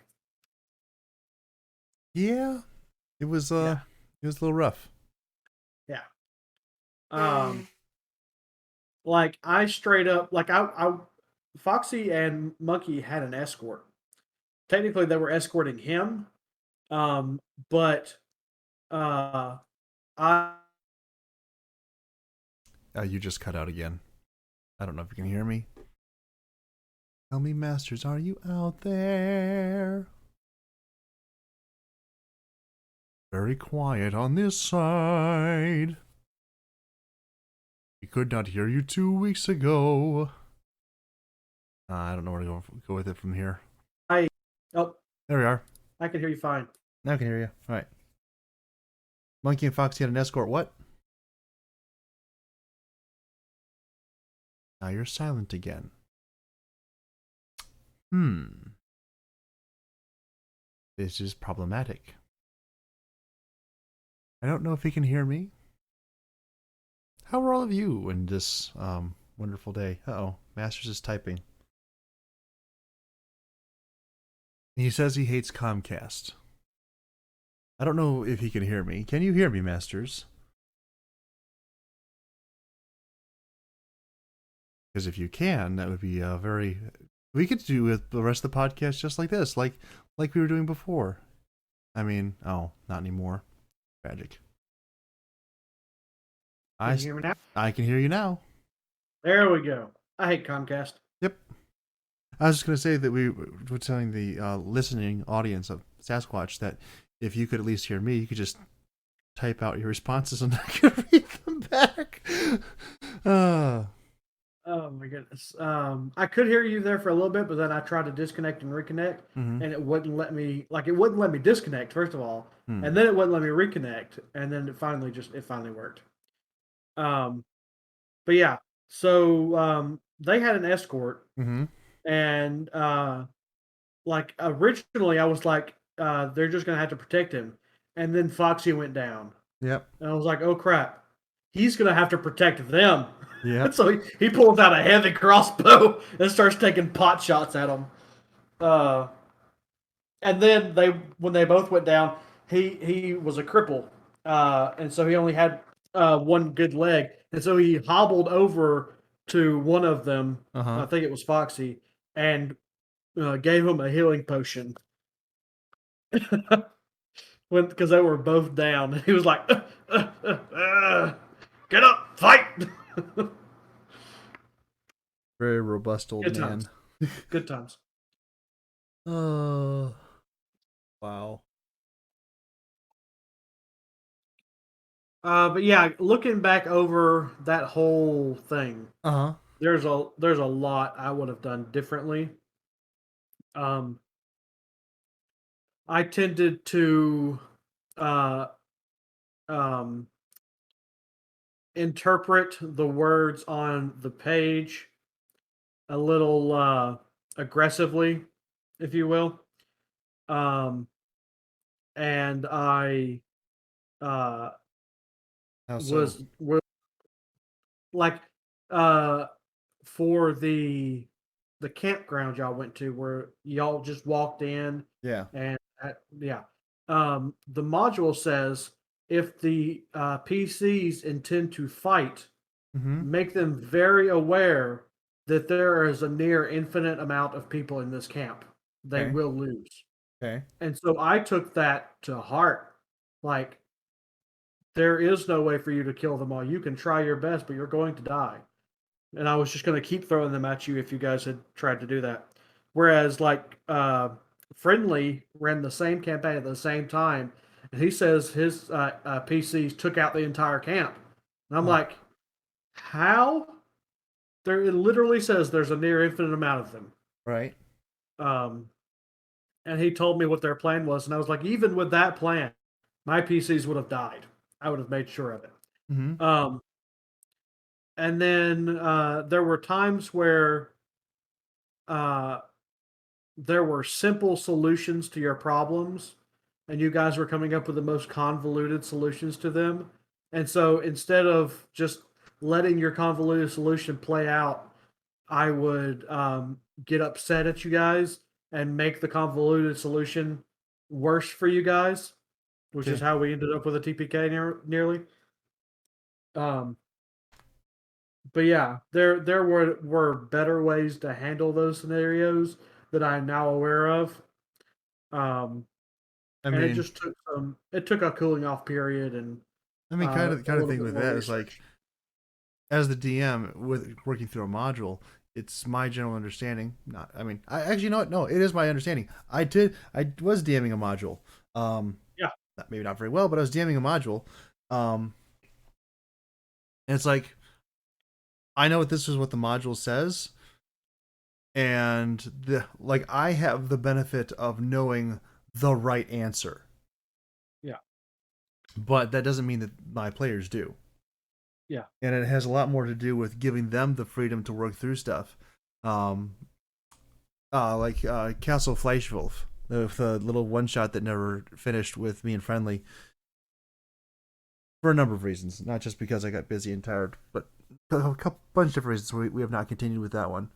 Yeah. It was Yeah. it was a little rough. Yeah. Um like I straight up like I Foxy and Monkey had an escort. Technically they were escorting him, um, but uh I You just cut out again. I don't know if you can hear me. Tell me, Masters, are you out there? Very quiet on this side. We could not hear you 2 weeks ago. I don't know where to go with it from here. oh There we are. I can hear you fine. Now I can hear you. All right. Monkey and Foxy had an escort. What? Now you're silent again. This is problematic. I don't know if he can hear me. How are all of you in this wonderful day? Uh-oh. Masters is typing. He says he hates Comcast. I don't know if he can hear me. Can you hear me, Masters? Because if you can, that would be very... We could do with the rest of the podcast just like this, like we were doing before. I mean, oh, not anymore. Tragic. Can you hear me now? I can hear you now. There we go. I hate Comcast. Yep. I was just going to say that we were telling the listening audience of Sasquatch that if you could at least hear me, you could just type out your responses and I could read them back. Oh my goodness. I could hear you there for a little bit, but then I tried to disconnect and reconnect, Mm-hmm. and it wouldn't let me. Like it wouldn't let me disconnect first of all, and then it wouldn't let me reconnect, and then it finally worked. Um, but yeah, so they had an escort, Mm-hmm. and like originally I was like, they're just gonna have to protect him, and then Foxy went down, Yep. and I was like, oh crap, he's gonna have to protect them. Yep. So he pulls out a heavy crossbow and starts taking pot shots at them. Uh, and then when they both went down, he was a cripple, and so he only had one good leg, and so he hobbled over to one of them. Uh-huh. I think it was Foxy, and gave him a healing potion because they were both down. And he was like, "Get up, fight!" Very robust old Good man. times. Good times. Oh, wow. But yeah, looking back over that whole thing, Uh huh. there's a lot I would have done differently. Um, I tended to uh, um, interpret the words on the page a little aggressively, if you will. Um, and I uh, How so? was like uh, for the campground y'all went to, where y'all just walked in, Yeah. and yeah, the module says if the PCs intend to fight, Mm-hmm. make them very aware that there is a near infinite amount of people in this camp. They Okay. will lose. Okay. And so I took that to heart. Like, there is no way for you to kill them all. You can try your best, but you're going to die. And I was just going to keep throwing them at you if you guys had tried to do that. Whereas, like, Friendly ran the same campaign at the same time, and he says his PCs took out the entire camp. And I'm Huh. like, how? There, it literally says there's a near infinite amount of them. Right. Um, and he told me what their plan was, and I was like, even with that plan, my PCs would have died. I would have made sure of it. Mm-hmm. Um, and then there were times where uh, there were simple solutions to your problems, and you guys were coming up with the most convoluted solutions to them. And so instead of just letting your convoluted solution play out, I would get upset at you guys and make the convoluted solution worse for you guys, which is Okay. how we ended up with a TPK nearly. Um, but yeah, there were better ways to handle those scenarios that I'm now aware of. Um, I and it mean, just took it took a cooling off period and kind a of little thing bit with more that is like, research. as the DM with working through a module, it's my general understanding. Not, I mean, I actually know it. No, it is my understanding. I was DMing a module. Um, Yeah, maybe not very well, but I was DMing a module. Um, and it's like I know what this is what the module says, and the like I have the benefit of knowing the right answer, yeah, but that doesn't mean that my players do. yeah, And it has a lot more to do with giving them the freedom to work through stuff. Um, Castle Fleischwolf, the little one shot that never finished with me and Friendly for a number of reasons, not just because I got busy and tired, but a couple bunch of different reasons we have not continued with that one.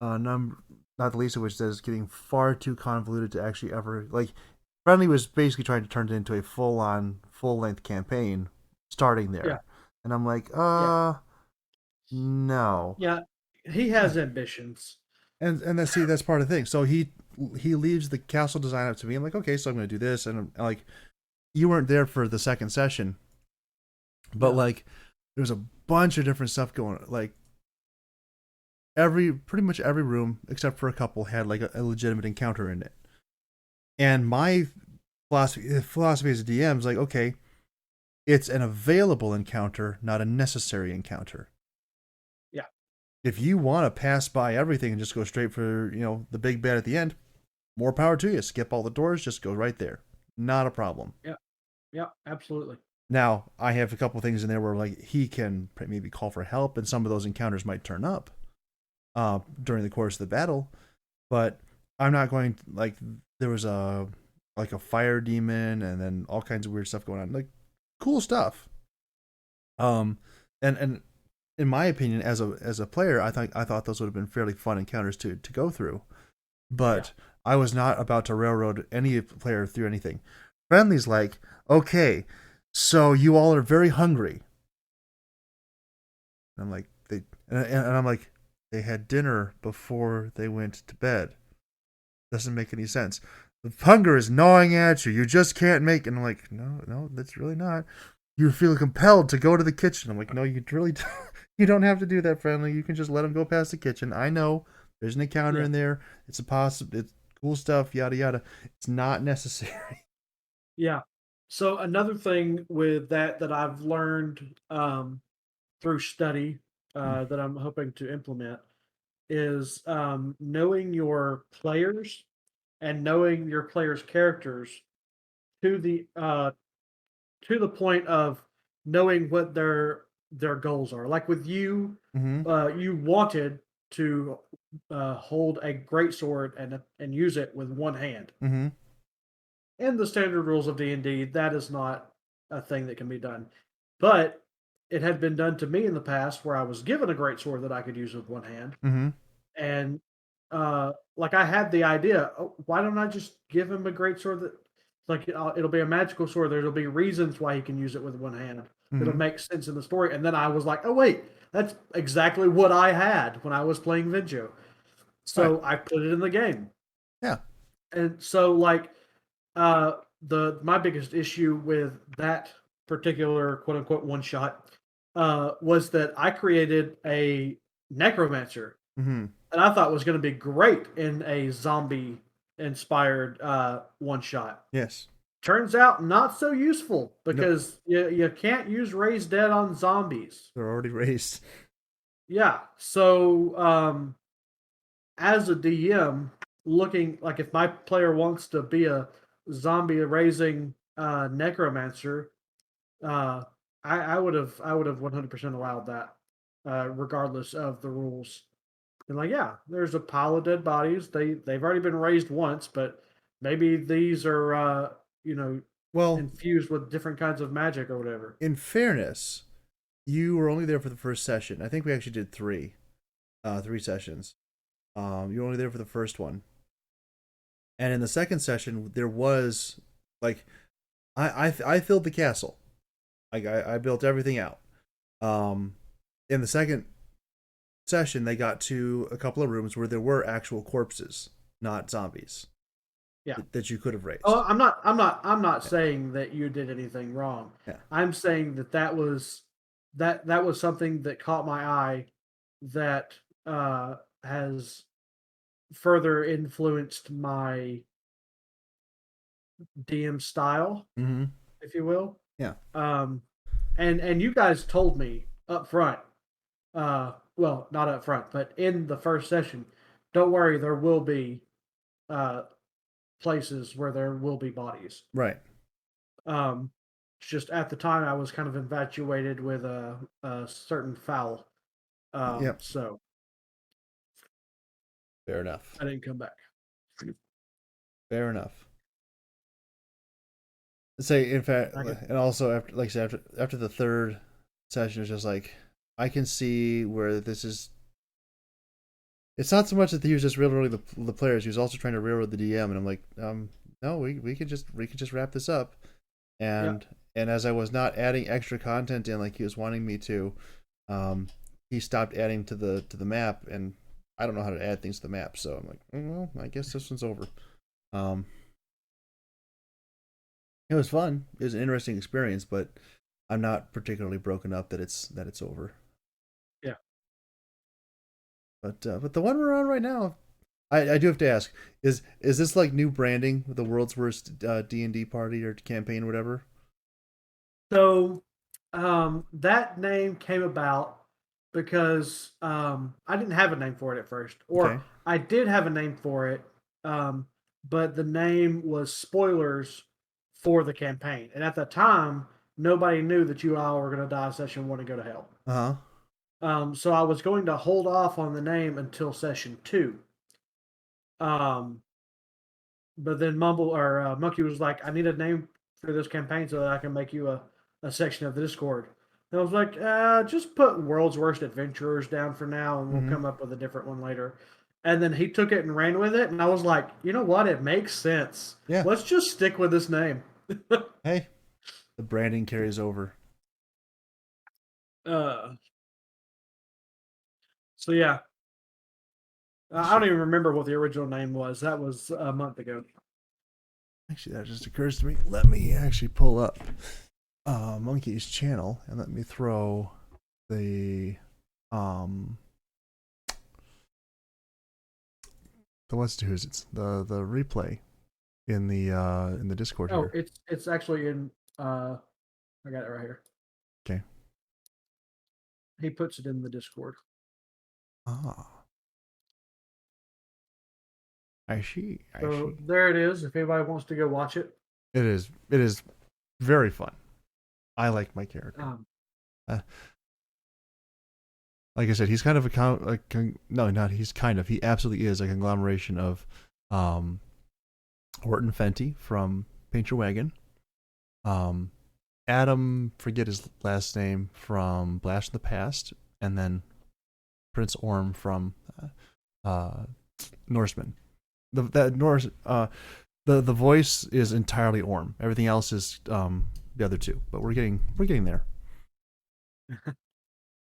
Not the least of which is getting far too convoluted to actually ever like. Friendly was basically trying to turn it into a full length campaign, starting yeah, there, and I'm like, yeah, no. yeah. He has ambitions. And that's see that's part of the thing. So he leaves the castle design up to me. I'm like, okay, so I'm going to do this, and I'm like, you weren't there for the second session, but No, like, there's a bunch of different stuff going. Like every pretty much every room except for a couple had like a legitimate encounter in it. And my philosophy as a DM is like, okay, it's an available encounter, not a necessary encounter. yeah, If you want to pass by everything and just go straight for the big bad at the end, more power to you. Skip all the doors, just go right there. Not a problem. yeah, yeah. Absolutely. Now, I have a couple things in there where like he can maybe call for help, and some of those encounters might turn up during the course of the battle. But I'm not going to, like there was a fire demon, and then all kinds of weird stuff going on, like cool stuff. Um, and in my opinion, as a player, I thought those would have been fairly fun encounters to go through. Yeah, But I was not about to railroad any player through anything. Friendly's like, okay, so you all are very hungry. And I'm like, and I'm like, they had dinner before they went to bed. Doesn't make any sense. The hunger is gnawing at you. You just can't make. And I'm like, no, that's really not. You feel compelled to go to the kitchen. I'm like, no, you really, you don't have to do that, Friendly. You can just let them go past the kitchen. I know There's an encounter Yeah. in there. It's it's cool stuff, yada yada. It's not necessary. Yeah. So another thing with that I've learned through study that I'm hoping to implement is knowing your players and knowing your players' characters to the point of knowing what their goals are. Like with you, Mm-hmm. you wanted to hold a great sword and use it with one hand. Mm-hmm. In the standard rules of D&D, that is not a thing that can be done. But it had been done to me in the past where I was given a great sword that I could use with one hand, Mm-hmm. and like I had the idea, oh, why don't I just give him a great sword that like it'll be a magical sword. There'll be reasons why he can use it with one hand. It'll Mm-hmm. make sense in the story. And then I was like, oh wait, that's exactly what I had when I was playing Venjo. Right. So I put it in the game. Yeah. And so like the my biggest issue with that particular quote unquote one shot was that I created a necromancer Mm-hmm. and I thought was going to be great in a zombie inspired one shot. Yes. Turns out not so useful Nope. because you can't use raised dead on zombies. They're already raised. Yeah. So as a DM, looking like if my player wants to be a zombie raising necromancer, uh, I would have 100% allowed that, regardless of the rules. And like, yeah, there's a pile of dead bodies. They've already been raised once, but maybe these are Well, infused with different kinds of magic or whatever. in fairness, you were only there for the first session. I think we actually did three sessions. You were only there for the first one, and in the second session, there was like I filled the castle. Like I built everything out. Um, in the second session, they got to a couple of rooms where there were actual corpses, not zombies Yeah. that you could have Oh, raised. I'm not Yeah. saying that you did anything wrong. Yeah. I'm saying that was something that caught my eye that has further influenced my DM style, Mm-hmm. if you will. Yeah. Um, and you guys told me up front, well, not up front, but in the first session, don't worry, there will be uh, places where there will be bodies. Right. Um, it's just at the time I was kind of infatuated with a certain foul, Yep. so Fair enough. I didn't come back. Fair enough. Say in fact, I could, and also after, like I said, after the third session, it's just like I can see where this is. It's not so much that he was just railroading the players; he was also trying to railroad the DM, and I'm like, no, we could just wrap this up, yeah, and as I was not adding extra content in like he was wanting me to, um, he stopped adding to the map, and I don't know how to add things to the map, so I'm like, well, I guess this one's over. Um, it was fun. It was an interesting experience, but I'm not particularly broken up that it's over. yeah. But the one we're on right now, I do have to ask, is this like new branding with the world's worst D&D party or campaign or whatever? So that name came about because I didn't have a name for it at first, or Okay. I did have a name for it, um, but the name was spoilers for the campaign. And at the time, nobody knew that you all were going to die session one and go to hell. Uh-huh. So I was going to hold off on the name until session two. Um, but then Mumble or Monkey was like, I need a name for this campaign so that I can make you a section of the Discord. And I was like, just put World's Worst Adventurers down for now, and we'll Mm-hmm. come up with a different one later. And then he took it and ran with it, and I was like, you know what? It makes sense. Yeah. Let's just stick with this name. Hey, the branding carries over. uh, so yeah, I don't Actually, even remember what the original name was. That was a month ago. actually, that just occurs to me. Let me actually pull up Monkey's channel and let me throw the um what's who's it's the replay in the Discord Oh, here. it's actually in. I got it right here. Okay. He puts it in the Discord. Ah, I see. I So see. there it is. If anybody wants to go watch it. It is. It is very fun. I like my character. Uh, like I said, he's kind of no, not he's kind of. He absolutely is a conglomeration of Horton Fenty from Paint Your Wagon, Adam, forget his last name, from Blast in the Past, and then Prince Orm from Norseman. The voice is entirely Orm. Everything else is the other two, but we're getting there.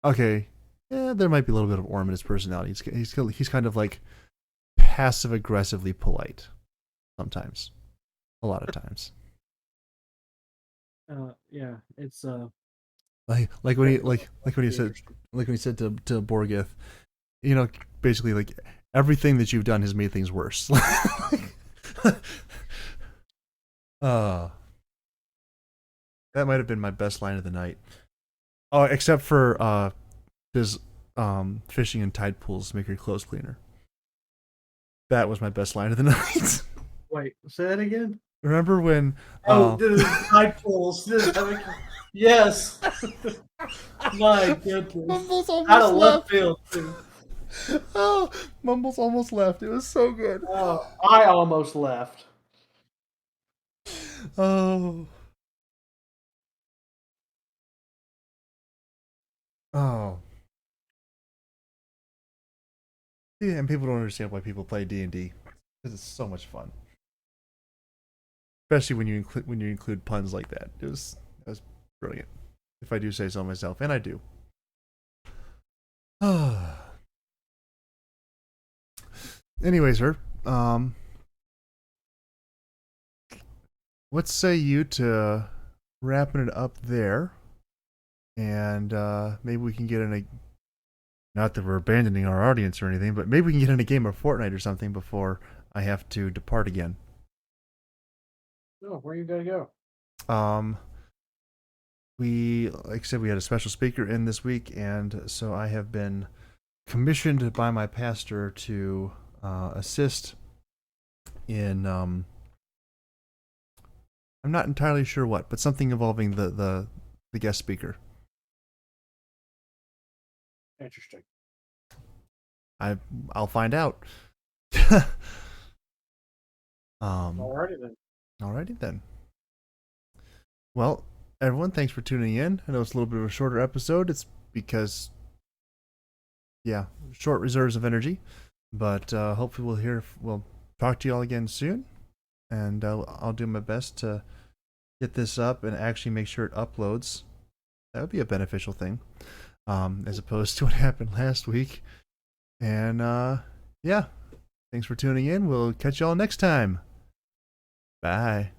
Okay, yeah, there might be a little bit of Orm in his personality. He's kind of like passive aggressively polite sometimes, a lot of times. Yeah, it's Like when he when he said to Borgeth, basically like everything that you've done has made things worse. uh that might have been my best line of the night. Oh, except for does fishing in tide pools make your clothes cleaner? That was my best line of the night. wait, say that again. Remember when Dude, tide pools. Yes. My goodness. Mumbles Out of almost left left. field too. Oh, Mumbles almost left. It was so good. Oh, I almost left. Oh. Oh. Yeah, and people don't understand why people play D&D because it's so much fun, especially when you include puns like that. It was brilliant, if I do say so myself, and I do. Anyway, sir, what say you to wrapping it up there, and maybe we can get in a. Not that we're abandoning our audience or anything, but maybe we can get in a game of Fortnite or something before I have to depart again. Oh, where are you gonna go? We, like I said, we had a special speaker in this week, and so I have been commissioned by my pastor to assist in. I'm not entirely sure what, but something involving the guest speaker. Interesting. I'll find out. Alrighty then. Alrighty then. Well, everyone, thanks for tuning in. I know it's a little bit of a shorter episode. It's because, yeah, short reserves of energy. But hopefully we'll talk to you all again soon. And I'll do my best to get this up and actually make sure it uploads. That would be a beneficial thing, as opposed to what happened last week. And yeah, thanks for tuning in. We'll catch y'all next time. Bye.